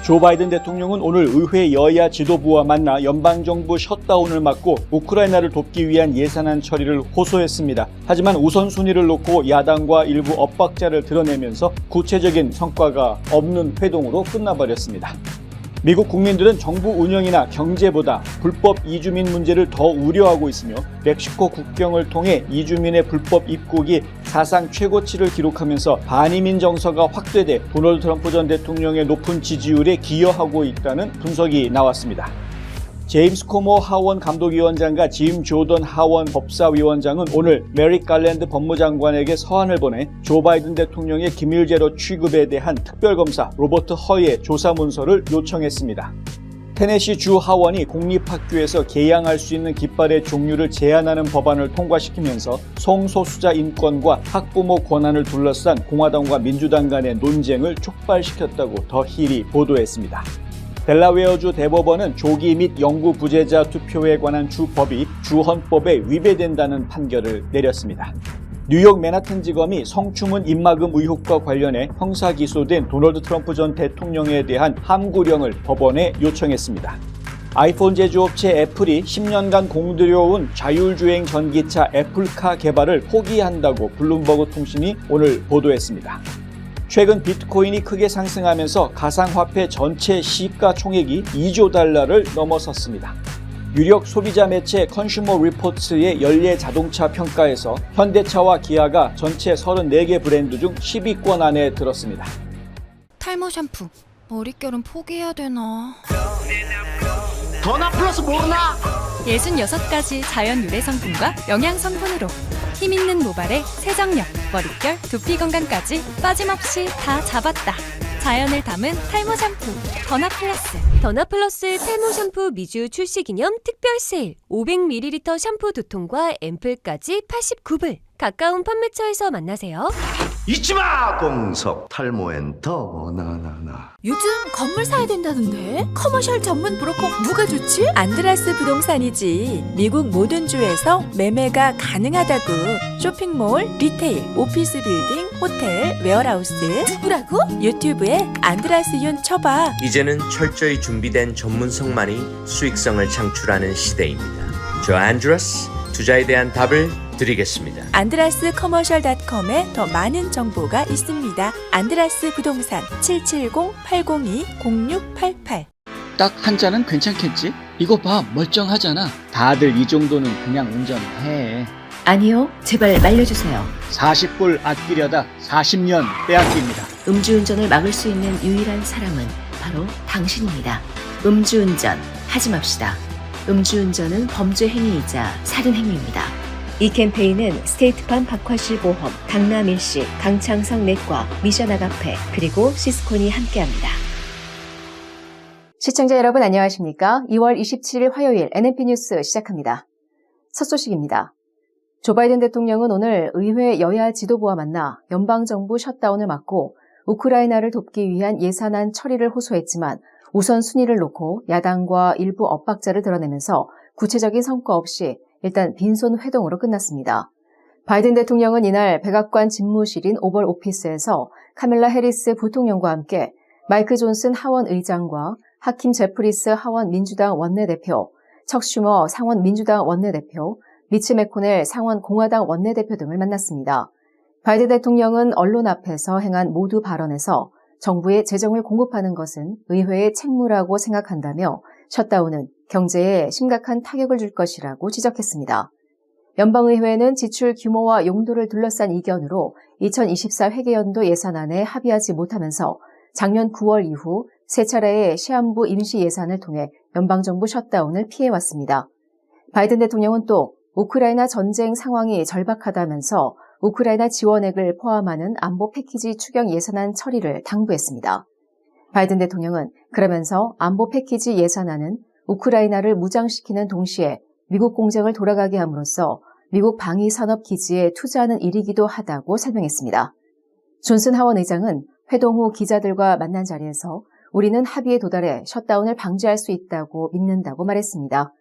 조 바이든 대통령은 오늘 의회 여야 지도부와 만나 연방정부 셧다운을 막고 우크라이나를 돕기 위한 예산안 처리를 호소했습니다. 하지만 우선순위를 놓고 야당과 일부 엇박자를 드러내면서 구체적인 성과가 없는 회동으로 끝나버렸습니다. 미국 국민들은 정부 운영이나 경제보다 불법 이주민 문제를 더 우려하고 있으며 멕시코 국경을 통해 이주민의 불법 입국이 사상 최고치를 기록하면서 반이민 정서가 확대돼 도널드 트럼프 전 대통령의 높은 지지율에 기여하고 있다는 분석이 나왔습니다. 제임스 코모 하원 감독위원장과 짐 조던 하원 법사위원장은 오늘 메릭 갈랜드 법무장관에게 서한을 보내 조 바이든 대통령의 기밀 제로 취급에 대한 특별검사 로버트 허의 조사 문서를 요청했습니다. 테네시 주 하원이 공립학교에서 개양할 수 있는 깃발의 종류를 제한하는 법안을 통과시키면서 성소수자 인권과 학부모 권한을 둘러싼 공화당과 민주당 간의 논쟁을 촉발시켰다고 더 힐이 보도했습니다. 델라웨어주 대법원은 조기 및 영구 부재자 투표에 관한 주법이 주헌법에 위배된다는 판결을 내렸습니다. 뉴욕 맨하탄지검이 성추문 입막음 의혹과 관련해 형사 기소된 도널드 트럼프 전 대통령에 대한 함구령을 법원에 요청했습니다. 아이폰 제조업체 애플이 10년간 공들여온 자율주행 전기차 애플카 개발을 포기한다고 블룸버그 통신이 오늘 보도했습니다. 최근 비트코인이 크게 상승하면서 가상화폐 전체 시가총액이 2조 달러를 넘어섰습니다. 유력 소비자 매체 컨슈머 리포츠의 연례 자동차 평가에서 현대차와 기아가 전체 34개 브랜드 중 10위권 안에 들었습니다. 탈모 샴푸, 머릿결은 포기해야 되나? 더나 플러스 모르나? 66가지 자연 유래 성분과 영양 성분으로 힘있는 모발에 세정력, 머릿결, 두피 건강까지 빠짐없이 다 잡았다. 자연을 담은 탈모 샴푸 더나 플러스. 더나 플러스 탈모 샴푸 미주 출시 기념 특별 세일 500ml 샴푸 2통과 앰플까지 89불. 가까운 판매처에서 만나세요. 잊지마! 공석 탈모엔 더 나나나. 요즘 건물 사야 된다는데? 커머셜 전문 브로커 누가 좋지? 안드라스 부동산이지. 미국 모든 주에서 매매가 가능하다고. 쇼핑몰, 리테일, 오피스 빌딩, 호텔, 웨어하우스. 누구라고? 유튜브에 안드라스 윤 쳐봐. 이제는 철저히 준비된 전문성만이 수익성을 창출하는 시대입니다. 저 안드라스, 투자에 대한 답을 드리겠습니다. 안드라스 커머셜.com에 더 많은 정보가 있습니다. 안드라스 부동산 770-802-0688. 딱 한 잔은 괜찮겠지? 이거 봐, 멀쩡하잖아. 다들 이 정도는 그냥 운전해. 아니요, 제발 말려주세요. 40불 아끼려다 40년 빼앗깁니다. 음주운전을 막을 수 있는 유일한 사람은 바로 당신입니다. 음주운전 하지 맙시다. 음주운전은 범죄 행위이자 살인 행위입니다. 이 캠페인은 스테이트팜 박화실 보험, 강남일시, 강창성 내과, 미션 아가페, 그리고 시스콘이 함께합니다. 시청자 여러분 안녕하십니까? 2월 27일 화요일 NNP 뉴스 시작합니다. 첫 소식입니다. 조 바이든 대통령은 오늘 의회 여야 지도부와 만나 연방정부 셧다운을 막고 우크라이나를 돕기 위한 예산안 처리를 호소했지만 우선순위를 놓고 야당과 일부 엇박자를 드러내면서 구체적인 성과 없이 일단 빈손 회동으로 끝났습니다. 바이든 대통령은 이날 백악관 집무실인 오벌 오피스에서 카밀라 해리스 부통령과 함께 마이크 존슨 하원 의장과 하킴 제프리스 하원 민주당 원내대표, 척 슈머 상원 민주당 원내대표, 미치 매코넬 상원 공화당 원내대표 등을 만났습니다. 바이든 대통령은 언론 앞에서 행한 모두 발언에서 정부의 재정을 공급하는 것은 의회의 책무라고 생각한다며 셧다운은 경제에 심각한 타격을 줄 것이라고 지적했습니다. 연방의회는 지출 규모와 용도를 둘러싼 이견으로 2024 회계연도 예산안에 합의하지 못하면서 작년 9월 이후 세 차례의 시한부 임시 예산을 통해 연방정부 셧다운을 피해왔습니다. 바이든 대통령은 또 우크라이나 전쟁 상황이 절박하다면서 우크라이나 지원액을 포함하는 안보 패키지 추경 예산안 처리를 당부했습니다. 바이든 대통령은 그러면서 안보 패키지 예산안은 우크라이나를 무장시키는 동시에 미국 공장을 돌아가게 함으로써 미국 방위산업 기지에 투자하는 일이기도 하다고 설명했습니다. 존슨 하원 의장은 회동 후 기자들과 만난 자리에서 우리는 합의에 도달해 셧다운을 방지할 수 있다고 믿는다고 말했습니다.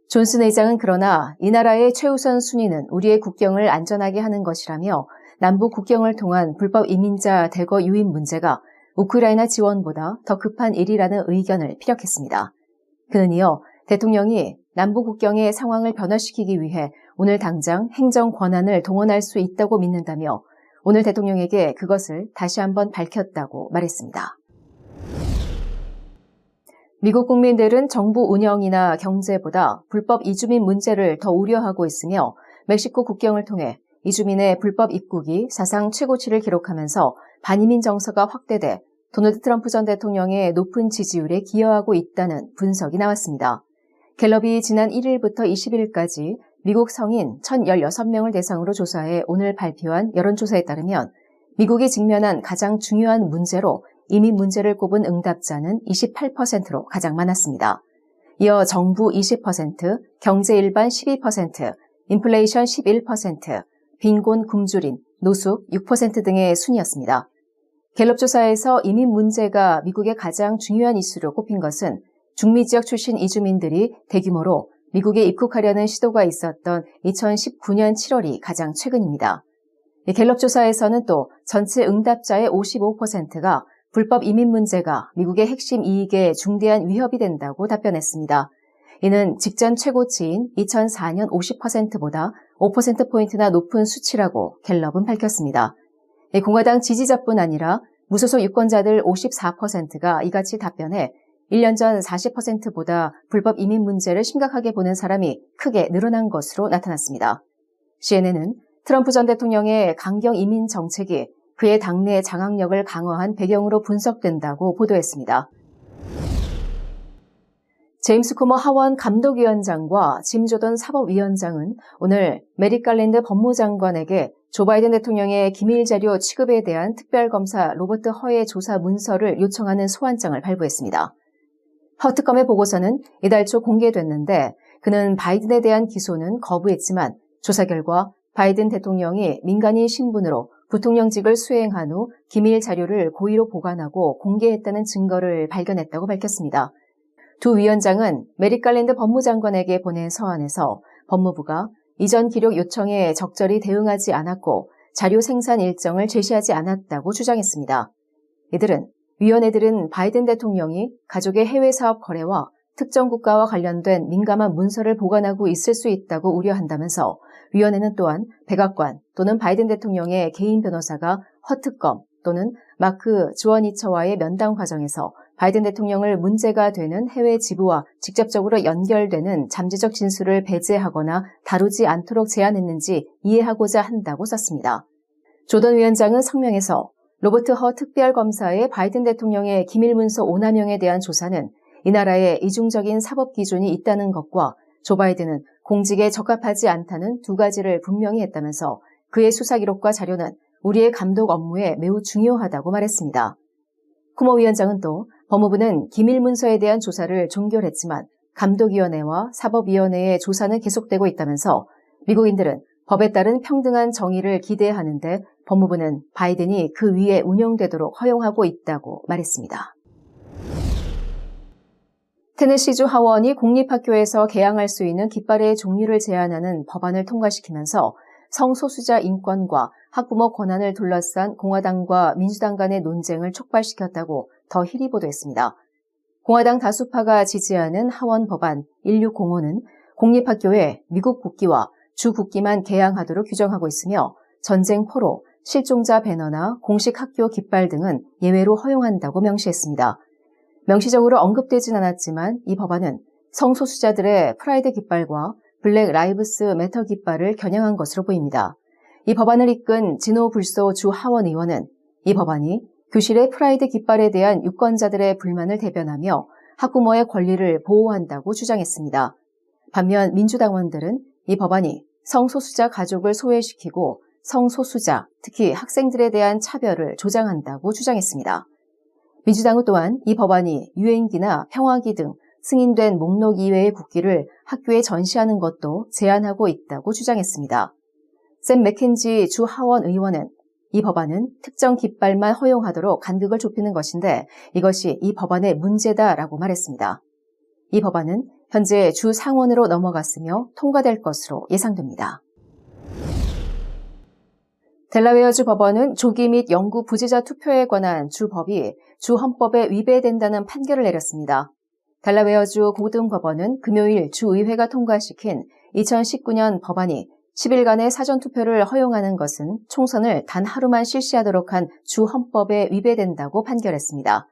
존슨 의장은 그러나 이 나라의 최우선 순위는 우리의 국경을 안전하게 하는 것이라며 남북 국경을 통한 불법 이민자 대거 유입 문제가 우크라이나 지원보다 더 급한 일이라는 의견을 피력했습니다. 그는 이어 대통령이 남부 국경의 상황을 변화시키기 위해 오늘 당장 행정 권한을 동원할 수 있다고 믿는다며 오늘 대통령에게 그것을 다시 한번 밝혔다고 말했습니다. 미국 국민들은 정부 운영이나 경제보다 불법 이주민 문제를 더 우려하고 있으며 멕시코 국경을 통해 이주민의 불법 입국이 사상 최고치를 기록하면서 반이민 정서가 확대돼 도널드 트럼프 전 대통령의 높은 지지율에 기여하고 있다는 분석이 나왔습니다. 갤럽이 지난 1일부터 20일까지 미국 성인 1,016명을 대상으로 조사해 오늘 발표한 여론조사에 따르면 미국이 직면한 가장 중요한 문제로 이민 문제를 꼽은 응답자는 28%로 가장 많았습니다. 이어 정부 20%, 경제 일반 12%, 인플레이션 11%, 빈곤 굶주린, 노숙 6% 등의 순이었습니다. 갤럽 조사에서 이민 문제가 미국의 가장 중요한 이슈로 꼽힌 것은 중미 지역 출신 이주민들이 대규모로 미국에 입국하려는 시도가 있었던 2019년 7월이 가장 최근입니다. 갤럽 조사에서는 또 전체 응답자의 55%가 불법 이민 문제가 미국의 핵심 이익에 중대한 위협이 된다고 답변했습니다. 이는 직전 최고치인 2004년 50%보다 5%포인트나 높은 수치라고 갤럽은 밝혔습니다. 공화당 지지자뿐 아니라 무소속 유권자들 54%가 이같이 답변해 1년 전 40%보다 불법 이민 문제를 심각하게 보는 사람이 크게 늘어난 것으로 나타났습니다. CNN은 트럼프 전 대통령의 강경 이민 정책이 그의 당내 장악력을 강화한 배경으로 분석된다고 보도했습니다. 제임스 코머 하원 감독위원장과 짐 조던 사법위원장은 오늘 메릭 갈랜드 법무장관에게 조 바이든 대통령의 기밀 자료 취급에 대한 특별검사 로버트 허의 조사 문서를 요청하는 소환장을 발부했습니다. 허 특검의 보고서는 이달 초 공개됐는데 그는 바이든에 대한 기소는 거부했지만 조사 결과 바이든 대통령이 민간인 신분으로 부통령직을 수행한 후 기밀 자료를 고의로 보관하고 공개했다는 증거를 발견했다고 밝혔습니다. 두 위원장은 메릭 갈랜드 법무장관에게 보낸 서한에서 법무부가 이전 기록 요청에 적절히 대응하지 않았고 자료 생산 일정을 제시하지 않았다고 주장했습니다. 위원회들은 바이든 대통령이 가족의 해외 사업 거래와 특정 국가와 관련된 민감한 문서를 보관하고 있을 수 있다고 우려한다면서 위원회는 또한 백악관 또는 바이든 대통령의 개인 변호사가 허 특검 또는 마크 주어니처와의 면담 과정에서 바이든 대통령을 문제가 되는 해외 지부와 직접적으로 연결되는 잠재적 진술을 배제하거나 다루지 않도록 제안했는지 이해하고자 한다고 썼습니다. 조던 위원장은 성명에서 로버트 허 특별검사의 바이든 대통령의 기밀문서 오남용에 대한 조사는 이 나라에 이중적인 사법 기준이 있다는 것과 조 바이든은 공직에 적합하지 않다는 두 가지를 분명히 했다면서 그의 수사 기록과 자료는 우리의 감독 업무에 매우 중요하다고 말했습니다. 쿠머 위원장은 또 법무부는 기밀문서에 대한 조사를 종결했지만 감독위원회와 사법위원회의 조사는 계속되고 있다면서 미국인들은 법에 따른 평등한 정의를 기대하는데 법무부는 바이든이 그 위에 운영되도록 허용하고 있다고 말했습니다. 테네시주 하원이 공립학교에서 개양할 수 있는 깃발의 종류를 제한하는 법안을 통과시키면서 성소수자 인권과 학부모 권한을 둘러싼 공화당과 민주당 간의 논쟁을 촉발시켰다고 더 힐이 보도했습니다. 공화당 다수파가 지지하는 하원 법안 1605는 공립학교에 미국 국기와 주 국기만 개양하도록 규정하고 있으며 전쟁 포로, 실종자 배너나 공식 학교 깃발 등은 예외로 허용한다고 명시했습니다. 명시적으로 언급되진 않았지만 이 법안은 성소수자들의 프라이드 깃발과 블랙 라이브스 매터 깃발을 겨냥한 것으로 보입니다. 이 법안을 이끈 진호 불소 주 하원 의원은 이 법안이 교실의 프라이드 깃발에 대한 유권자들의 불만을 대변하며 학부모의 권리를 보호한다고 주장했습니다. 반면 민주당원들은 이 법안이 성소수자 가족을 소외시키고 성소수자, 특히 학생들에 대한 차별을 조장한다고 주장했습니다. 민주당은 또한 이 법안이 유엔기나 평화기 등 승인된 목록 이외의 국기를 학교에 전시하는 것도 제한하고 있다고 주장했습니다. 샘 맥켄지 주 하원 의원은 이 법안은 특정 깃발만 허용하도록 간극을 좁히는 것인데 이것이 이 법안의 문제다라고 말했습니다. 이 법안은 현재 주 상원으로 넘어갔으며 통과될 것으로 예상됩니다. 델라웨어주 법원은 조기 및 영구 부재자 투표에 관한 주 법이 주 헌법에 위배된다는 판결을 내렸습니다. 델라웨어주 고등법원은 금요일 주의회가 통과시킨 2019년 법안이 10일간의 사전투표를 허용하는 것은 총선을 단 하루만 실시하도록 한 주 헌법에 위배된다고 판결했습니다.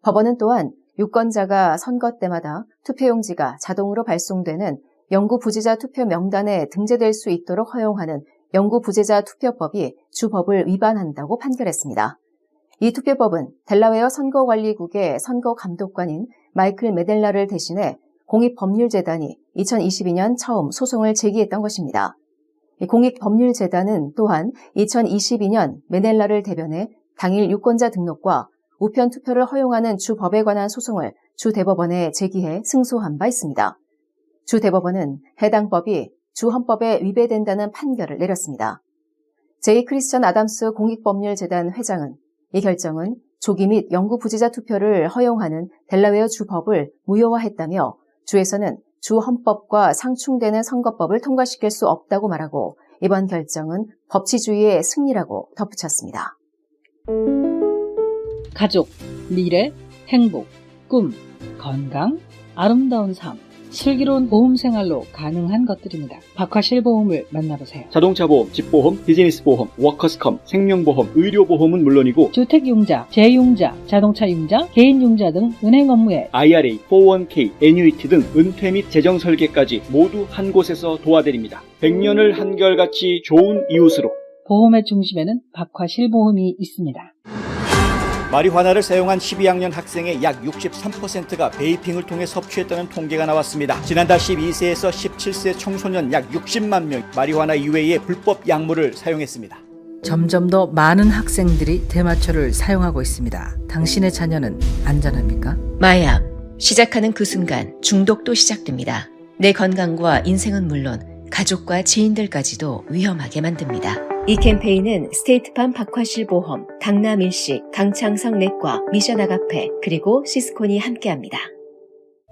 법원은 또한 유권자가 선거 때마다 투표용지가 자동으로 발송되는 영구 부재자 투표 명단에 등재될 수 있도록 허용하는 영구 부재자 투표법이 주법을 위반한다고 판결했습니다. 이 투표법은 델라웨어 선거관리국의 선거감독관인 마이클 메델라를 대신해 공익법률재단이 2022년 처음 소송을 제기했던 것입니다. 공익법률재단은 또한 2022년 메델라를 대변해 당일 유권자 등록과 우편 투표를 허용하는 주법에 관한 소송을 주 대법원에 제기해 승소한 바 있습니다. 주 대법원은 해당 법이 주 헌법에 위배된다는 판결을 내렸습니다. 제이 크리스천 아담스 공익법률재단 회장은 이 결정은 조기 및 영구 부재자 투표를 허용하는 델라웨어 주법을 무효화했다며 주에서는 주 헌법과 상충되는 선거법을 통과시킬 수 없다고 말하고 이번 결정은 법치주의의 승리라고 덧붙였습니다. 가족, 미래, 행복, 꿈, 건강, 아름다운 삶, 슬기로운 보험 생활로 가능한 것들입니다. 박화실보험을 만나보세요. 자동차 보험, 집보험, 비즈니스 보험, 워커스컴, 생명보험, 의료보험은 물론이고 주택융자, 재융자, 자동차융자, 개인융자 등 은행 업무에 IRA, 401k, 애뉴이티 등 은퇴 및 재정 설계까지 모두 한 곳에서 도와드립니다. 100년을 한결같이 좋은 이웃으로. 보험의 중심에는 박화실보험이 있습니다. 마리화나를 사용한 12학년 학생의 약 63%가 베이핑을 통해 섭취했다는 통계가 나왔습니다. 지난달 12세에서 17세 청소년 약 60만 명 마리화나 이외의 불법 약물을 사용했습니다. 점점 더 많은 학생들이 대마초를 사용하고 있습니다. 당신의 자녀는 안전합니까? 마약. 시작하는 그 순간 중독도 시작됩니다. 내 건강과 인생은 물론 가족과 지인들까지도 위험하게 만듭니다. 이 캠페인은 스테이트팜 박화실보험, 강남일식, 강창성 내과, 미션 아가페, 그리고 시스콘이 함께합니다.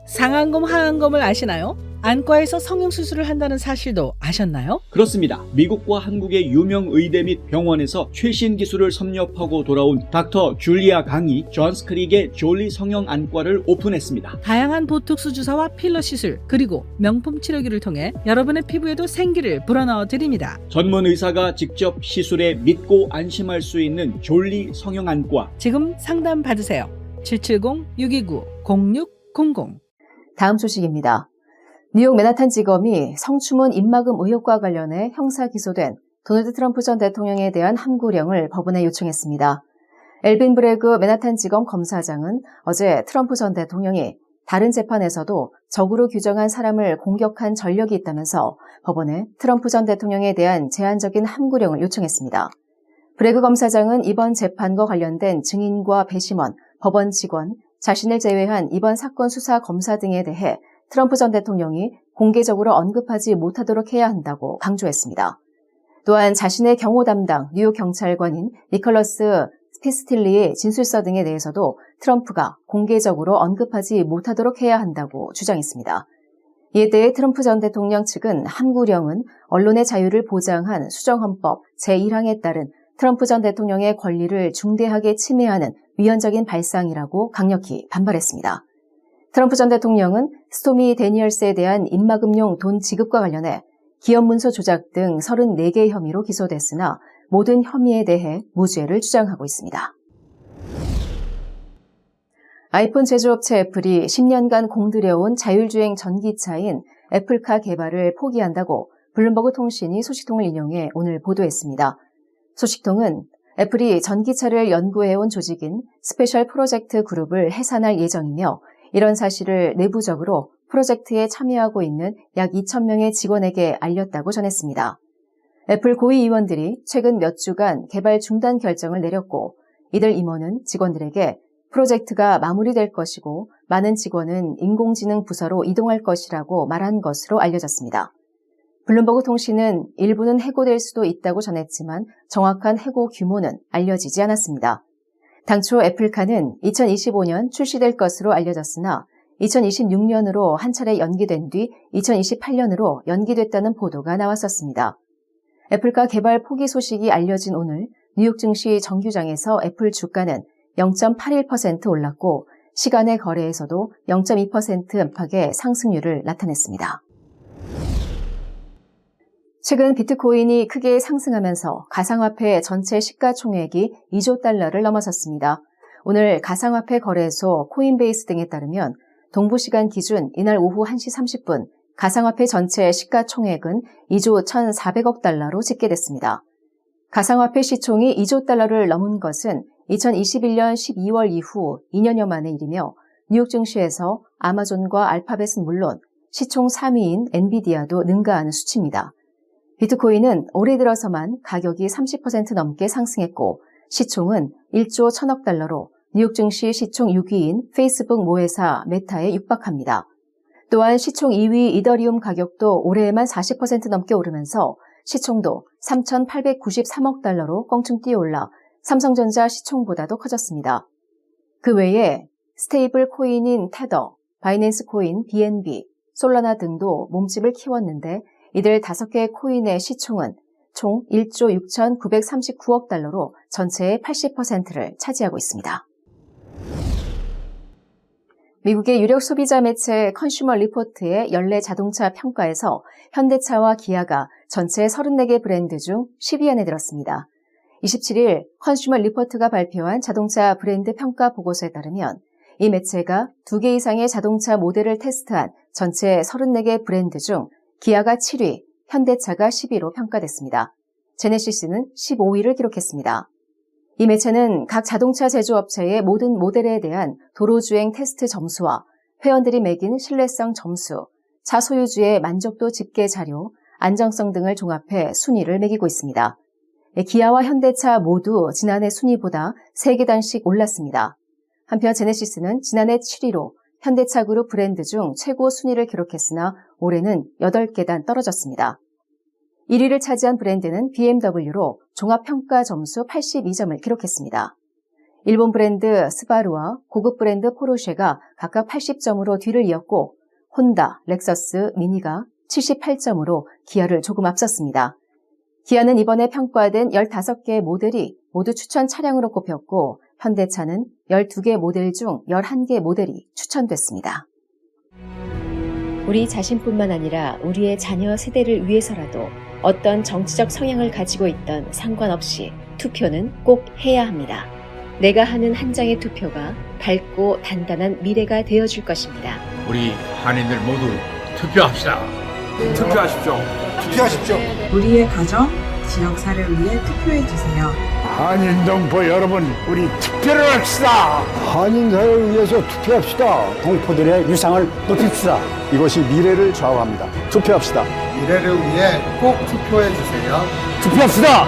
상안검, 하안검을 아시나요? 안과에서 성형수술을 한다는 사실도 아셨나요? 그렇습니다. 미국과 한국의 유명 의대 및 병원에서 최신 기술을 섭렵하고 돌아온 닥터 줄리아 강이 존스크릭의 졸리 성형안과를 오픈했습니다. 다양한 보톡스 주사와 필러 시술, 그리고 명품 치료기를 통해 여러분의 피부에도 생기를 불어넣어 드립니다. 전문 의사가 직접 시술에 믿고 안심할 수 있는 졸리 성형안과. 지금 상담 받으세요. 770-629-0600. 다음 소식입니다. 뉴욕 맨하탄지검이 성추문 입막음 의혹과 관련해 형사 기소된 도널드 트럼프 전 대통령에 대한 함구령을 법원에 요청했습니다. 엘빈 브레그 맨하탄지검 검사장은 어제 트럼프 전 대통령이 다른 재판에서도 적으로 규정한 사람을 공격한 전력이 있다면서 법원에 트럼프 전 대통령에 대한 제한적인 함구령을 요청했습니다. 브레그 검사장은 이번 재판과 관련된 증인과 배심원, 법원 직원, 자신을 제외한 이번 사건 수사 검사 등에 대해 트럼프 전 대통령이 공개적으로 언급하지 못하도록 해야 한다고 강조했습니다. 또한 자신의 경호 담당 뉴욕 경찰관인 니컬러스 스피스틸리의 진술서 등에 대해서도 트럼프가 공개적으로 언급하지 못하도록 해야 한다고 주장했습니다. 이에 대해 트럼프 전 대통령 측은 함구령은 언론의 자유를 보장한 수정헌법 제1항에 따른 트럼프 전 대통령의 권리를 중대하게 침해하는 위헌적인 발상이라고 강력히 반발했습니다. 트럼프 전 대통령은 스토미 데니얼스에 대한 입막음용 돈 지급과 관련해 기업 문서 조작 등 34개 혐의로 기소됐으나 모든 혐의에 대해 무죄를 주장하고 있습니다. 아이폰 제조업체 애플이 10년간 공들여온 자율주행 전기차인 애플카 개발을 포기한다고 블룸버그 통신이 소식통을 인용해 오늘 보도했습니다. 소식통은 애플이 전기차를 연구해온 조직인 스페셜 프로젝트 그룹을 해산할 예정이며 이런 사실을 내부적으로 프로젝트에 참여하고 있는 약 2,000명의 직원에게 알렸다고 전했습니다. 애플 고위 임원들이 최근 몇 주간 개발 중단 결정을 내렸고 이들 임원은 직원들에게 프로젝트가 마무리될 것이고 많은 직원은 인공지능 부서로 이동할 것이라고 말한 것으로 알려졌습니다. 블룸버그 통신은 일부는 해고될 수도 있다고 전했지만 정확한 해고 규모는 알려지지 않았습니다. 당초 애플카는 2025년 출시될 것으로 알려졌으나 2026년으로 한 차례 연기된 뒤 2028년으로 연기됐다는 보도가 나왔었습니다. 애플과 개발 포기 소식이 알려진 오늘 뉴욕 증시 정규장에서 애플 주가는 0.81% 올랐고 시간의 거래에서도 0.2% 안팎의 상승률을 나타냈습니다. 최근 비트코인이 크게 상승하면서 가상화폐 전체 시가총액이 2조 달러를 넘어섰습니다. 오늘 가상화폐 거래소 코인베이스 등에 따르면 동부시간 기준 이날 오후 1시 30분 가상화폐 전체 시가총액은 2조 1,400억 달러로 집계됐습니다. 가상화폐 시총이 2조 달러를 넘은 것은 2021년 12월 이후 2년여 만의 일이며 뉴욕 증시에서 아마존과 알파벳은 물론 시총 3위인 엔비디아도 능가하는 수치입니다. 비트코인은 올해 들어서만 가격이 30% 넘게 상승했고 시총은 1조 1,000억 달러로 뉴욕 증시 시총 6위인 페이스북 모회사 메타에 육박합니다. 또한 시총 2위 이더리움 가격도 올해에만 40% 넘게 오르면서 시총도 3,893억 달러로 껑충 뛰어올라 삼성전자 시총보다도 커졌습니다. 그 외에 스테이블 코인인 테더, 바이낸스 코인 BNB, 솔라나 등도 몸집을 키웠는데 이들 5개의 코인의 시총은 총 1조 6,939억 달러로 전체의 80%를 차지하고 있습니다. 미국의 유력 소비자 매체 컨슈머 리포트의 연례 자동차 평가에서 현대차와 기아가 전체 34개 브랜드 중 10위 안에 들었습니다. 27일 컨슈머 리포트가 발표한 자동차 브랜드 평가 보고서에 따르면 이 매체가 2개 이상의 자동차 모델을 테스트한 전체 34개 브랜드 중 기아가 7위, 현대차가 10위로 평가됐습니다. 제네시스는 15위를 기록했습니다. 이 매체는 각 자동차 제조업체의 모든 모델에 대한 도로주행 테스트 점수와 회원들이 매긴 신뢰성 점수, 차 소유주의 만족도 집계 자료, 안정성 등을 종합해 순위를 매기고 있습니다. 기아와 현대차 모두 지난해 순위보다 3계단씩 올랐습니다. 한편 제네시스는 지난해 7위로 현대차 그룹 브랜드 중 최고 순위를 기록했으나 올해는 8계단 떨어졌습니다. 1위를 차지한 브랜드는 BMW로 종합평가 점수 82점을 기록했습니다. 일본 브랜드 스바루와 고급 브랜드 포르쉐가 각각 80점으로 뒤를 이었고 혼다, 렉서스, 미니가 78점으로 기아를 조금 앞섰습니다. 기아는 이번에 평가된 15개의 모델이 모두 추천 차량으로 꼽혔고 현대차는 12개 모델 중 11개 모델이 추천됐습니다. 우리 자신뿐만 아니라 우리의 자녀 세대를 위해서라도 어떤 정치적 성향을 가지고 있던 상관없이 투표는 꼭 해야 합니다. 내가 하는 한 장의 투표가 밝고 단단한 미래가 되어줄 것입니다. 우리 한인들 모두 투표합시다. 투표하십시오. 투표하십시오. 우리의 가정, 지역사를 위해 투표해주세요. 한인 동포 여러분, 우리 투표를 합시다. 한인사를 위해서 투표합시다. 동포들의 유상을 높입시다. 이것이 미래를 좌우합니다. 투표합시다. 미래를 위해 꼭 투표해주세요. 투표합시다.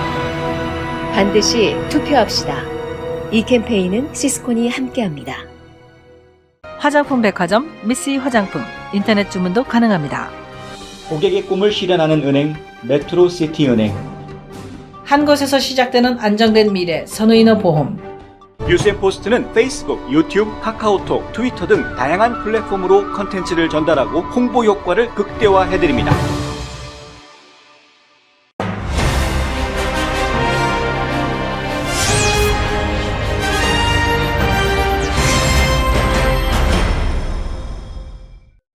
반드시 투표합시다. 이 캠페인은 시스콘이 함께합니다. 화장품 백화점 미쓰 화장품 인터넷 주문도 가능합니다. 고객의 꿈을 실현하는 은행 메트로시티은행, 한 곳에서 시작되는 안정된 미래 선우인어 보험. 뉴스앤포스트는 페이스북, 유튜브, 카카오톡, 트위터 등 다양한 플랫폼으로 컨텐츠를 전달하고 홍보 효과를 극대화해드립니다.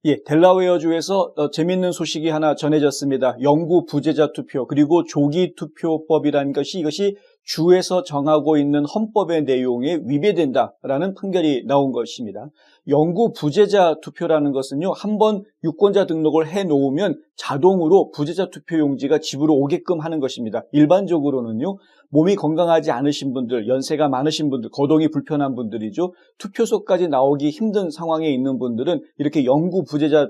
예, 델라웨어주에서 재밌는 소식이 하나 전해졌습니다. 영구 부재자 투표 그리고 조기 투표법이라는 이것이 주에서 정하고 있는 헌법의 내용에 위배된다라는 판결이 나온 것입니다. 영구 부재자 투표라는 것은요, 한번 유권자 등록을 해놓으면 자동으로 부재자 투표 용지가 집으로 오게끔 하는 것입니다. 일반적으로는요, 몸이 건강하지 않으신 분들, 연세가 많으신 분들, 거동이 불편한 분들이죠. 투표소까지 나오기 힘든 상황에 있는 분들은 이렇게 영구 부재자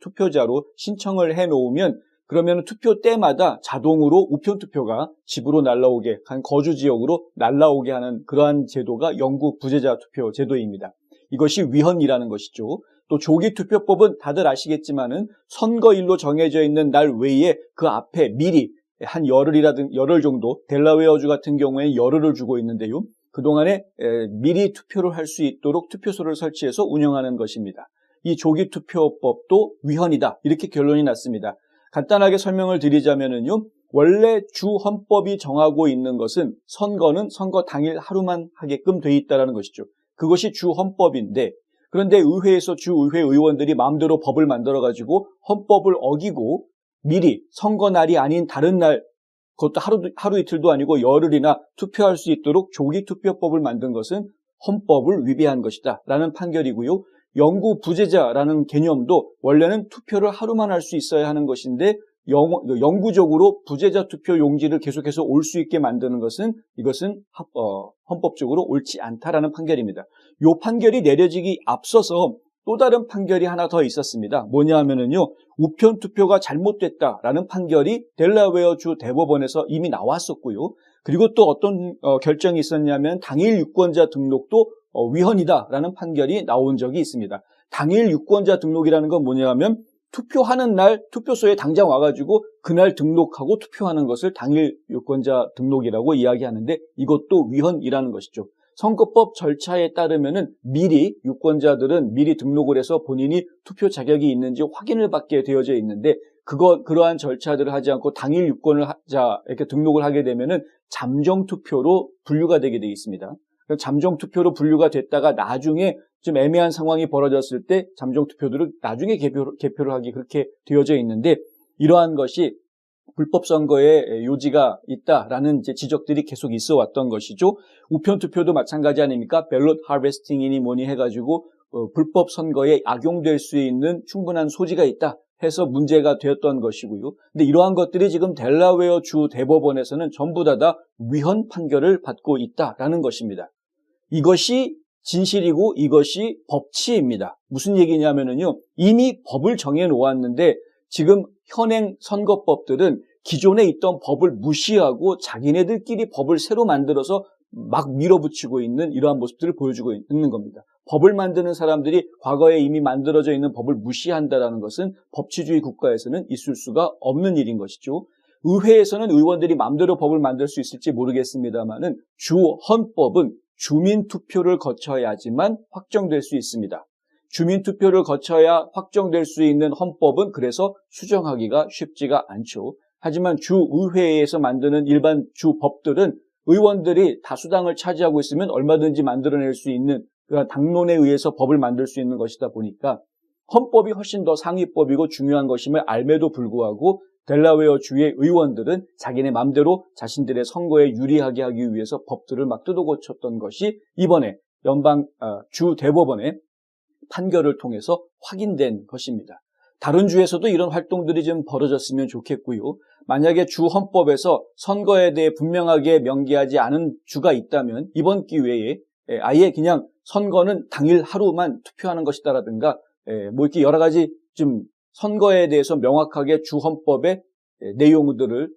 투표자로 신청을 해놓으면 그러면 투표 때마다 자동으로 우편 투표가 집으로 날라오게, 한 거주 지역으로 날라오게 하는 그러한 제도가 영구 부재자 투표 제도입니다. 이것이 위헌이라는 것이죠. 또 조기 투표법은 다들 아시겠지만은 선거일로 정해져 있는 날 외에 그 앞에 미리 한 열흘 정도, 델라웨어주 같은 경우에 열흘을 주고 있는데요. 그동안에 미리 투표를 할 수 있도록 투표소를 설치해서 운영하는 것입니다. 이 조기 투표법도 위헌이다. 이렇게 결론이 났습니다. 간단하게 설명을 드리자면은요, 원래 주 헌법이 정하고 있는 것은 선거는 선거 당일 하루만 하게끔 돼 있다는 것이죠. 그것이 주 헌법인데 그런데 의회에서 주의회 의원들이 마음대로 법을 만들어가지고 헌법을 어기고 미리 선거 날이 아닌 다른 날 그것도 하루 이틀도 아니고 열흘이나 투표할 수 있도록 조기 투표법을 만든 것은 헌법을 위배한 것이다 라는 판결이고요. 영구 부재자라는 개념도 원래는 투표를 하루만 할 수 있어야 하는 것인데 영구적으로 부재자 투표 용지를 계속해서 올 수 있게 만드는 것은 이것은 헌법적으로 옳지 않다라는 판결입니다. 이 판결이 내려지기 앞서서 또 다른 판결이 하나 더 있었습니다. 뭐냐 하면은요, 우편 투표가 잘못됐다라는 판결이 델라웨어 주 대법원에서 이미 나왔었고요. 그리고 또 어떤 결정이 있었냐면 당일 유권자 등록도 위헌이다라는 판결이 나온 적이 있습니다. 당일 유권자 등록이라는 건 뭐냐면 투표하는 날 투표소에 당장 와가지고 그날 등록하고 투표하는 것을 당일 유권자 등록이라고 이야기하는데 이것도 위헌이라는 것이죠. 선거법 절차에 따르면은 미리 유권자들은 미리 등록을 해서 본인이 투표 자격이 있는지 확인을 받게 되어져 있는데 그러한 절차들을 하지 않고 당일 유권을 이렇게 등록을 하게 되면은 잠정 투표로 분류가 되게 되어 있습니다. 잠정 투표로 분류가 됐다가 나중에 좀 애매한 상황이 벌어졌을 때 잠정 투표들을 나중에 개표를 하기 그렇게 되어져 있는데 이러한 것이 불법 선거에 요지가 있다라는 이제 지적들이 계속 있어 왔던 것이죠. 우편 투표도 마찬가지 아닙니까? 벨롯 하베스팅이니 뭐니 해가지고 불법 선거에 악용될 수 있는 충분한 소지가 있다 해서 문제가 되었던 것이고요. 근데 이러한 것들이 지금 델라웨어 주 대법원에서는 전부 다 위헌 판결을 받고 있다라는 것입니다. 이것이 진실이고 이것이 법치입니다. 무슨 얘기냐면은요, 이미 법을 정해 놓았는데 지금 현행 선거법들은 기존에 있던 법을 무시하고 자기네들끼리 법을 새로 만들어서 막 밀어붙이고 있는 이러한 모습들을 보여주고 있는 겁니다. 법을 만드는 사람들이 과거에 이미 만들어져 있는 법을 무시한다는 것은 법치주의 국가에서는 있을 수가 없는 일인 것이죠. 의회에서는 의원들이 마음대로 법을 만들 수 있을지 모르겠습니다만은 주 헌법은 주민투표를 거쳐야지만 확정될 수 있습니다. 주민투표를 거쳐야 확정될 수 있는 헌법은 그래서 수정하기가 쉽지가 않죠. 하지만 주의회에서 만드는 일반 주법들은 의원들이 다수당을 차지하고 있으면 얼마든지 만들어낼 수 있는 당론에 의해서 법을 만들 수 있는 것이다 보니까 헌법이 훨씬 더 상위법이고 중요한 것임을 알매도 불구하고 델라웨어 주의 의원들은 자기네 맘대로 자신들의 선거에 유리하게 하기 위해서 법들을 막 뜯어고쳤던 것이 이번에 주 대법원의 판결을 통해서 확인된 것입니다. 다른 주에서도 이런 활동들이 좀 벌어졌으면 좋겠고요. 만약에 주 헌법에서 선거에 대해 분명하게 명기하지 않은 주가 있다면 이번 기회에 아예 그냥 선거는 당일 하루만 투표하는 것이다라든가 뭐 이렇게 여러 가지 좀 선거에 대해서 명확하게 주 헌법의 내용들을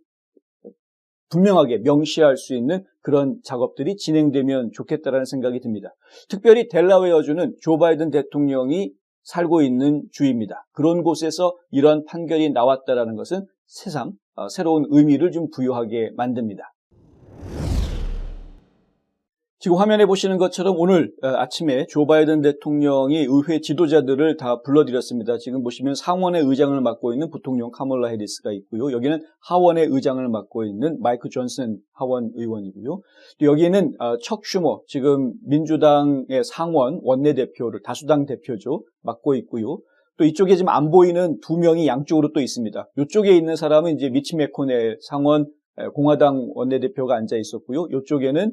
분명하게 명시할 수 있는 그런 작업들이 진행되면 좋겠다라는 생각이 듭니다. 특별히 델라웨어주는 조 바이든 대통령이 살고 있는 주입니다. 그런 곳에서 이런 판결이 나왔다라는 것은 새삼 새로운 의미를 좀 부여하게 만듭니다. 지금 화면에 보시는 것처럼 오늘 아침에 조 바이든 대통령이 의회 지도자들을 다 불러들였습니다. 지금 보시면 상원의 의장을 맡고 있는 부통령 카멀라 해리스가 있고요. 여기는 하원의 의장을 맡고 있는 마이크 존슨 하원 의원이고요. 또 여기는 척 슈머, 지금 민주당의 상원 원내대표를 다수당 대표죠. 맡고 있고요. 또 이쪽에 지금 안 보이는 두 명이 양쪽으로 또 있습니다. 이쪽에 있는 사람은 이제 미치 매코넬 상원 공화당 원내대표가 앉아 있었고요. 이쪽에는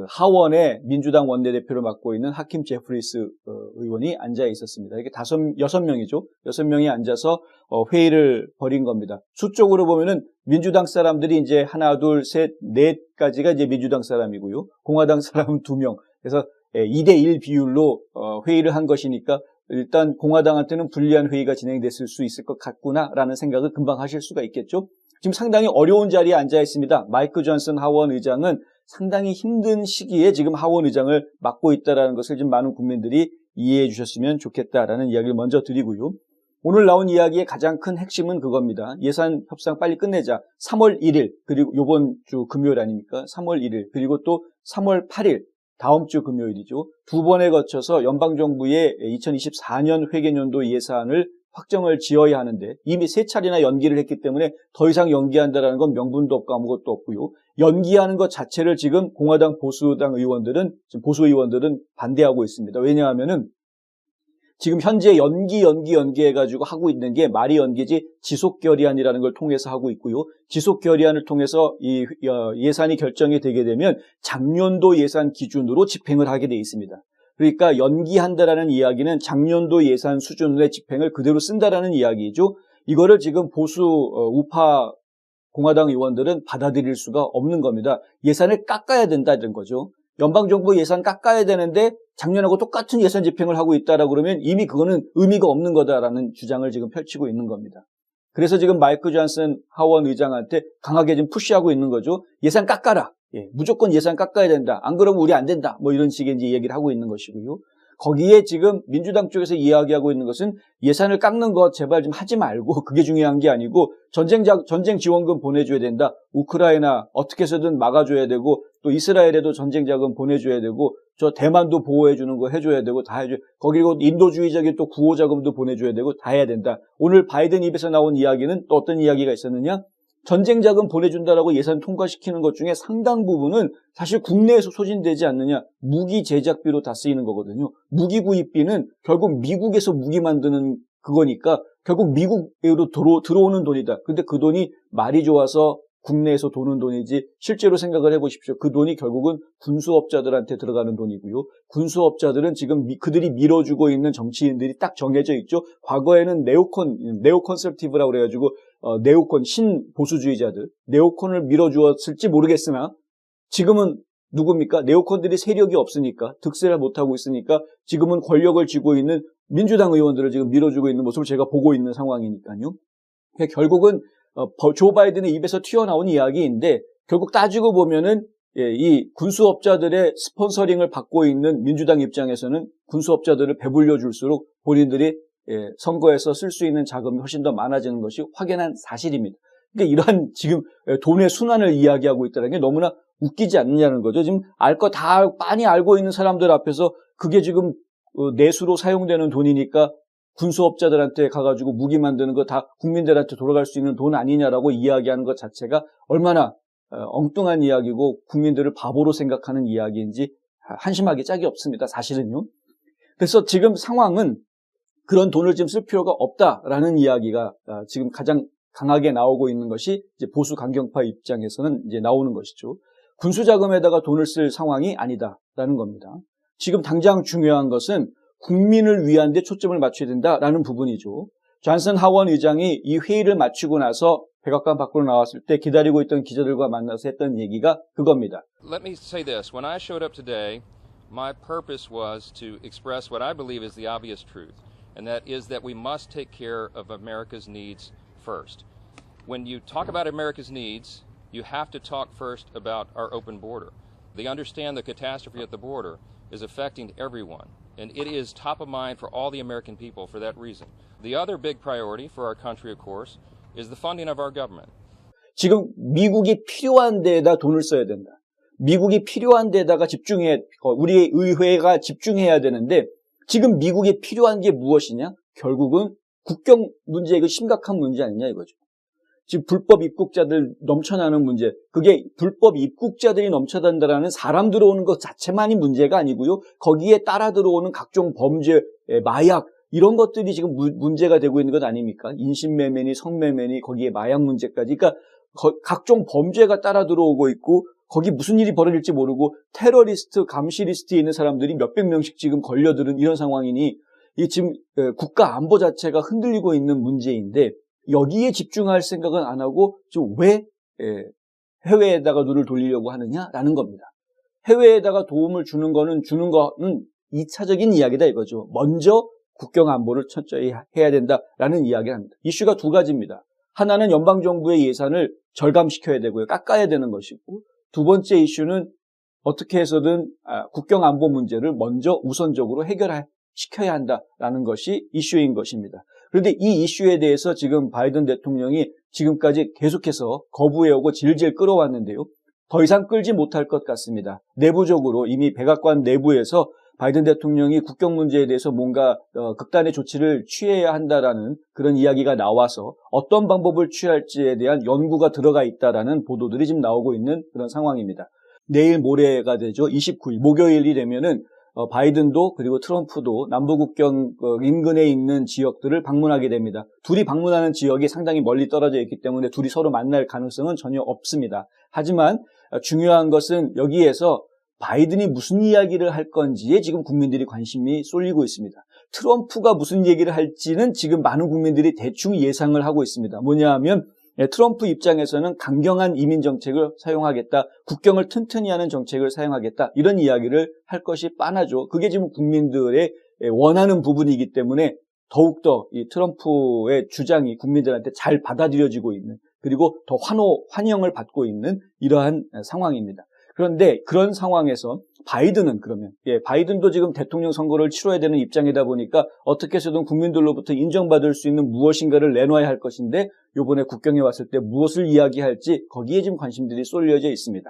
하원의 민주당 원내대표를 맡고 있는 하킴 제프리스 의원이 앉아 있었습니다. 이게 6명이죠. 6명이 앉아서 회의를 벌인 겁니다. 수적으로 보면은 민주당 사람들이 이제 하나, 둘, 셋, 넷까지가 이제 민주당 사람이고요. 공화당 사람은 2명. 그래서 2대1 비율로 회의를 한 것이니까 일단 공화당한테는 불리한 회의가 진행됐을 수 있을 것 같구나라는 생각을 금방 하실 수가 있겠죠. 지금 상당히 어려운 자리에 앉아 있습니다. 마이크 존슨 하원 의장은 상당히 힘든 시기에 지금 하원 의장을 맡고 있다는 것을 좀 많은 국민들이 이해해 주셨으면 좋겠다라는 이야기를 먼저 드리고요. 오늘 나온 이야기의 가장 큰 핵심은 그겁니다. 예산 협상 빨리 끝내자. 3월 1일 그리고 이번 주 금요일 아닙니까? 3월 1일 그리고 또 3월 8일 다음 주 금요일이죠. 두 번에 거쳐서 연방정부의 2024년 회계연도 예산을 확정을 지어야 하는데 이미 3차례나 연기를 했기 때문에 더 이상 연기한다라는 건 명분도 없고 아무것도 없고요. 연기하는 것 자체를 지금 공화당 보수당 의원들은, 지금 보수 의원들은 반대하고 있습니다. 왜냐하면은 지금 현재 연기 해가지고 하고 있는 게 말이 연기지 지속 결의안이라는 걸 통해서 하고 있고요. 지속 결의안을 통해서 이 예산이 결정이 되게 되면 작년도 예산 기준으로 집행을 하게 돼 있습니다. 그러니까 연기한다라는 이야기는 작년도 예산 수준의 집행을 그대로 쓴다라는 이야기죠. 이거를 지금 보수 우파 공화당 의원들은 받아들일 수가 없는 겁니다. 예산을 깎아야 된다는 거죠. 연방정부 예산 깎아야 되는데 작년하고 똑같은 예산 집행을 하고 있다라고 그러면 이미 그거는 의미가 없는 거다라는 주장을 지금 펼치고 있는 겁니다. 그래서 지금 마이크 존슨 하원 의장한테 강하게 지금 푸시하고 있는 거죠. 예산 깎아라. 무조건 예산 깎아야 된다. 안 그러면 우리 안 된다. 뭐 이런 식의 이제 얘기를 하고 있는 것이고요. 거기에 지금 민주당 쪽에서 이야기하고 있는 것은 예산을 깎는 것 제발 좀 하지 말고 그게 중요한 게 아니고 전쟁 지원금 보내줘야 된다. 우크라이나 어떻게 해서든 막아줘야 되고 또 이스라엘에도 전쟁 자금 보내줘야 되고 저 대만도 보호해주는 거 해줘야 되고 다 해줘. 거기고 인도주의적인 또 구호 자금도 보내줘야 되고 다 해야 된다. 오늘 바이든 입에서 나온 이야기는 또 어떤 이야기가 있었느냐? 전쟁 자금 보내준다라고 예산 통과시키는 것 중에 상당 부분은 사실 국내에서 소진되지 않느냐. 무기 제작비로 다 쓰이는 거거든요. 무기 구입비는 결국 미국에서 무기 만드는 그거니까 결국 미국으로 들어오는 돈이다. 근데 그 돈이 말이 좋아서 국내에서 도는 돈이지 실제로 생각을 해보십시오. 그 돈이 결국은 군수업자들한테 들어가는 돈이고요. 군수업자들은 지금 그들이 밀어주고 있는 정치인들이 딱 정해져 있죠. 과거에는 네오컨설티브라고 그래가지고 네오콘 신보수주의자들 네오콘을 밀어주었을지 모르겠으나 지금은 누굽니까? 네오콘들이 세력이 없으니까 득세를 못하고 있으니까 지금은 권력을 쥐고 있는 민주당 의원들을 지금 밀어주고 있는 모습을 제가 보고 있는 상황이니까요. 그러니까 결국은 조 바이든의 입에서 튀어나온 이야기인데 결국 따지고 보면은 이 군수업자들의 스폰서링을 받고 있는 민주당 입장에서는 군수업자들을 배불려 줄수록 본인들이 선거에서 쓸 수 있는 자금이 훨씬 더 많아지는 것이 확연한 사실입니다. 그러니까 이러한 지금 돈의 순환을 이야기하고 있다는 게 너무나 웃기지 않느냐는 거죠. 지금 알 거 다 빤히 알고 있는 사람들 앞에서 그게 지금 내수로 사용되는 돈이니까 군수업자들한테 가가지고 무기 만드는 거 다 국민들한테 돌아갈 수 있는 돈 아니냐라고 이야기하는 것 자체가 얼마나 엉뚱한 이야기고 국민들을 바보로 생각하는 이야기인지 한심하게 짝이 없습니다. 사실은요. 그래서 지금 상황은 그런 돈을 지금 쓸 필요가 없다라는 이야기가 지금 가장 강하게 나오고 있는 것이 이제 보수 강경파 입장에서는 이제 나오는 것이죠. 군수자금에다가 돈을 쓸 상황이 아니다라는 겁니다. 지금 당장 중요한 것은 국민을 위한 데 초점을 맞춰야 된다라는 부분이죠. 존슨 하원 의장이 이 회의를 마치고 나서 백악관 밖으로 나왔을 때 기다리고 있던 기자들과 만나서 했던 얘기가 그겁니다. Let me say this. When I showed up today, my purpose was to express what I believe is the obvious truth, and that is that we must take care of America's needs first. When you talk about America's needs, you have to talk first about our open border. They understand the catastrophe at the border is affecting everyone. And it is top of mind for all the American people for that reason. The other big priority for our country, of course, is the funding of our government. 지금 미국이 필요한 데에다 돈을 써야 된다. 미국이 필요한 데다가 우리 의회가 집중해야 되는데 지금 미국이 필요한 게 무엇이냐? 결국은 국경 문제, 이거 심각한 문제 아니냐 이거죠. 지금 불법 입국자들 넘쳐나는 문제, 그게 불법 입국자들이 넘쳐난다라는 사람 들어오는 것 자체만이 문제가 아니고요. 거기에 따라 들어오는 각종 범죄, 마약 이런 것들이 지금 문제가 되고 있는 것 아닙니까? 인신매매니 성매매니 거기에 마약 문제까지, 그러니까 각종 범죄가 따라 들어오고 있고 거기 무슨 일이 벌어질지 모르고 테러리스트, 감시 리스트에 있는 사람들이 몇백 명씩 지금 걸려드는 이런 상황이니 이 지금 국가 안보 자체가 흔들리고 있는 문제인데 여기에 집중할 생각은 안 하고 지금 왜 해외에다가 눈을 돌리려고 하느냐라는 겁니다. 해외에다가 도움을 주는 거는 2차적인 이야기다 이거죠. 먼저 국경 안보를 철저히 해야 된다라는 이야기를 합니다. 이슈가 두 가지입니다. 하나는 연방정부의 예산을 절감시켜야 되고요. 깎아야 되는 것이고, 두 번째 이슈는 어떻게 해서든 국경 안보 문제를 먼저 우선적으로 해결시켜야 한다라는 것이 이슈인 것입니다. 그런데 이 이슈에 대해서 지금 바이든 대통령이 지금까지 계속해서 거부해오고 질질 끌어왔는데요. 더 이상 끌지 못할 것 같습니다. 내부적으로 이미 백악관 내부에서 바이든 대통령이 국경 문제에 대해서 뭔가 극단의 조치를 취해야 한다라는 그런 이야기가 나와서 어떤 방법을 취할지에 대한 연구가 들어가 있다라는 보도들이 지금 나오고 있는 그런 상황입니다. 내일 모레가 되죠. 29일 목요일이 되면은 바이든도 그리고 트럼프도 남부국경 인근에 있는 지역들을 방문하게 됩니다. 둘이 방문하는 지역이 상당히 멀리 떨어져 있기 때문에 둘이 서로 만날 가능성은 전혀 없습니다. 하지만 중요한 것은 여기에서 바이든이 무슨 이야기를 할 건지에 지금 국민들이 관심이 쏠리고 있습니다. 트럼프가 무슨 얘기를 할지는 지금 많은 국민들이 대충 예상을 하고 있습니다. 뭐냐 하면 트럼프 입장에서는 강경한 이민 정책을 사용하겠다, 국경을 튼튼히 하는 정책을 사용하겠다, 이런 이야기를 할 것이 뻔하죠. 그게 지금 국민들의 원하는 부분이기 때문에 더욱더 이 트럼프의 주장이 국민들한테 잘 받아들여지고 있는, 그리고 더 환영을 받고 있는 이러한 상황입니다. 그런데 그런 상황에서 바이든은 그러면 바이든도 지금 대통령 선거를 치러야 되는 입장이다 보니까 어떻게 해서든 국민들로부터 인정받을 수 있는 무엇인가를 내놔야 할 것인데 이번에 국경에 왔을 때 무엇을 이야기할지 거기에 지금 관심들이 쏠려져 있습니다.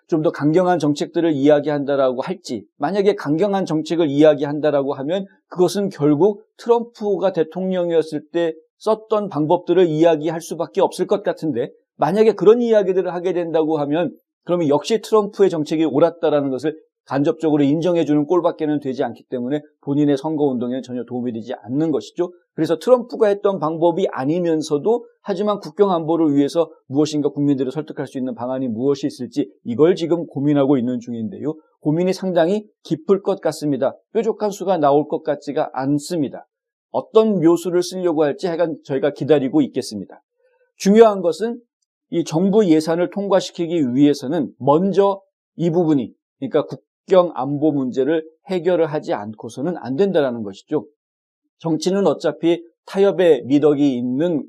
좀 더 강경한 정책들을 이야기한다라고 할지, 만약에 강경한 정책을 이야기한다라고 하면 그것은 결국 트럼프가 대통령이었을 때 썼던 방법들을 이야기할 수밖에 없을 것 같은데, 만약에 그런 이야기들을 하게 된다고 하면 그러면 역시 트럼프의 정책이 옳았다라는 것을 간접적으로 인정해주는 꼴밖에는 되지 않기 때문에 본인의 선거운동에는 전혀 도움이 되지 않는 것이죠. 그래서 트럼프가 했던 방법이 아니면서도 하지만 국경 안보를 위해서 무엇인가 국민들을 설득할 수 있는 방안이 무엇이 있을지 이걸 지금 고민하고 있는 중인데요. 고민이 상당히 깊을 것 같습니다. 뾰족한 수가 나올 것 같지가 않습니다. 어떤 묘수를 쓰려고 할지 하여간 저희가 기다리고 있겠습니다. 중요한 것은 이 정부 예산을 통과시키기 위해서는 먼저 이 부분이, 그러니까 국경 안보 문제를 해결을 하지 않고서는 안 된다는 것이죠. 정치는 어차피 타협의 미덕이 있는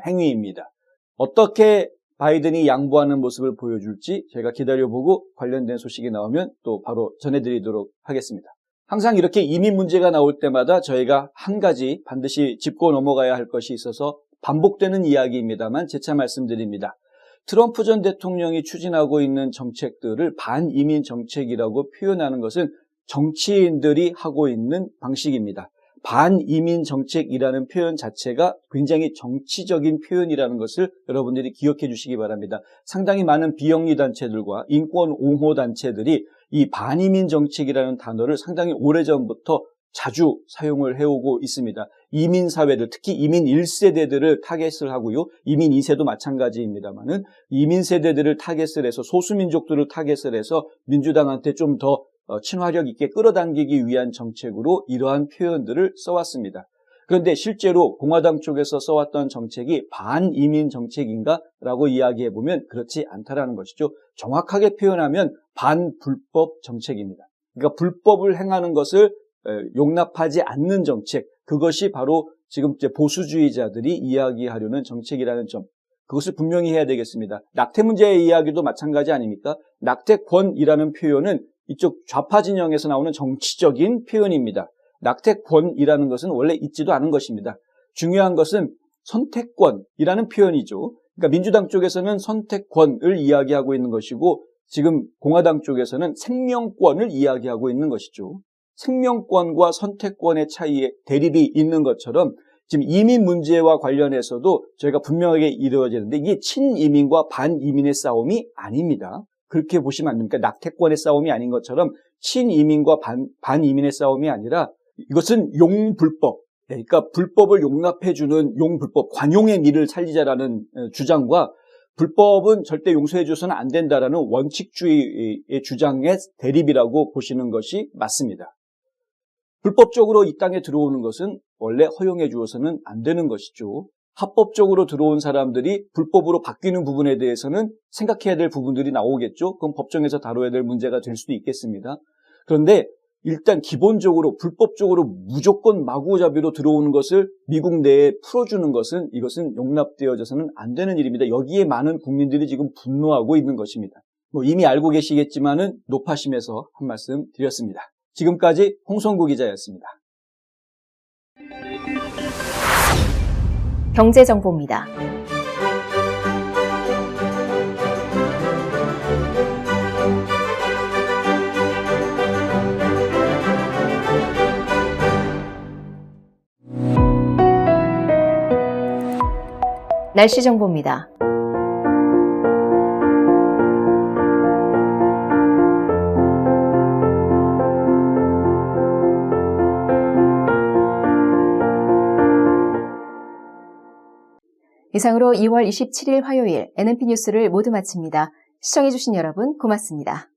행위입니다. 어떻게 바이든이 양보하는 모습을 보여줄지 제가 기다려보고 관련된 소식이 나오면 또 바로 전해드리도록 하겠습니다. 항상 이렇게 이민 문제가 나올 때마다 저희가 한 가지 반드시 짚고 넘어가야 할 것이 있어서 반복되는 이야기입니다만 재차 말씀드립니다. 트럼프 전 대통령이 추진하고 있는 정책들을 반이민 정책이라고 표현하는 것은 정치인들이 하고 있는 방식입니다. 반이민 정책이라는 표현 자체가 굉장히 정치적인 표현이라는 것을 여러분들이 기억해 주시기 바랍니다. 상당히 많은 비영리 단체들과 인권 옹호 단체들이 이 반이민 정책이라는 단어를 상당히 오래전부터 자주 사용을 해오고 있습니다. 이민 사회들, 특히 이민 1세대들을 타겟을 하고요. 이민 2세도 마찬가지입니다만은 이민 세대들을 타겟을 해서 소수민족들을 타겟을 해서 민주당한테 좀 더 친화력 있게 끌어당기기 위한 정책으로 이러한 표현들을 써왔습니다. 그런데 실제로 공화당 쪽에서 써왔던 정책이 반이민 정책인가라고 이야기해보면 그렇지 않다라는 것이죠. 정확하게 표현하면 반불법 정책입니다. 그러니까 불법을 행하는 것을 용납하지 않는 정책, 그것이 바로 지금 이제 보수주의자들이 이야기하려는 정책이라는 점, 그것을 분명히 해야 되겠습니다. 낙태 문제의 이야기도 마찬가지 아닙니까? 낙태권이라는 표현은 이쪽 좌파 진영에서 나오는 정치적인 표현입니다. 낙태권이라는 것은 원래 있지도 않은 것입니다. 중요한 것은 선택권이라는 표현이죠. 그러니까 민주당 쪽에서는 선택권을 이야기하고 있는 것이고 지금 공화당 쪽에서는 생명권을 이야기하고 있는 것이죠. 생명권과 선택권의 차이에 대립이 있는 것처럼 지금 이민 문제와 관련해서도 저희가 분명하게 이루어지는데 이게 친이민과 반이민의 싸움이 아닙니다. 그렇게 보시면 안 됩니까? 낙태권의 싸움이 아닌 것처럼 친이민과 반이민의 싸움이 아니라 이것은 용불법, 그러니까 불법을 용납해주는 용불법, 관용의 미를 살리자라는 주장과 불법은 절대 용서해줘서는 안 된다라는 원칙주의의 주장의 대립이라고 보시는 것이 맞습니다. 불법적으로 이 땅에 들어오는 것은 원래 허용해 주어서는 안 되는 것이죠. 합법적으로 들어온 사람들이 불법으로 바뀌는 부분에 대해서는 생각해야 될 부분들이 나오겠죠. 그럼 법정에서 다뤄야 될 문제가 될 수도 있겠습니다. 그런데 일단 기본적으로 불법적으로 무조건 마구잡이로 들어오는 것을 미국 내에 풀어주는 것은 이것은 용납되어져서는 안 되는 일입니다. 여기에 많은 국민들이 지금 분노하고 있는 것입니다. 이미 알고 계시겠지만은 높아심에서 한 말씀 드렸습니다. 지금까지 홍성구 기자였습니다. 경제정보입니다. 날씨 정보입니다. 이상으로 2월 27일 화요일 NNP 뉴스를 모두 마칩니다. 시청해주신 여러분 고맙습니다.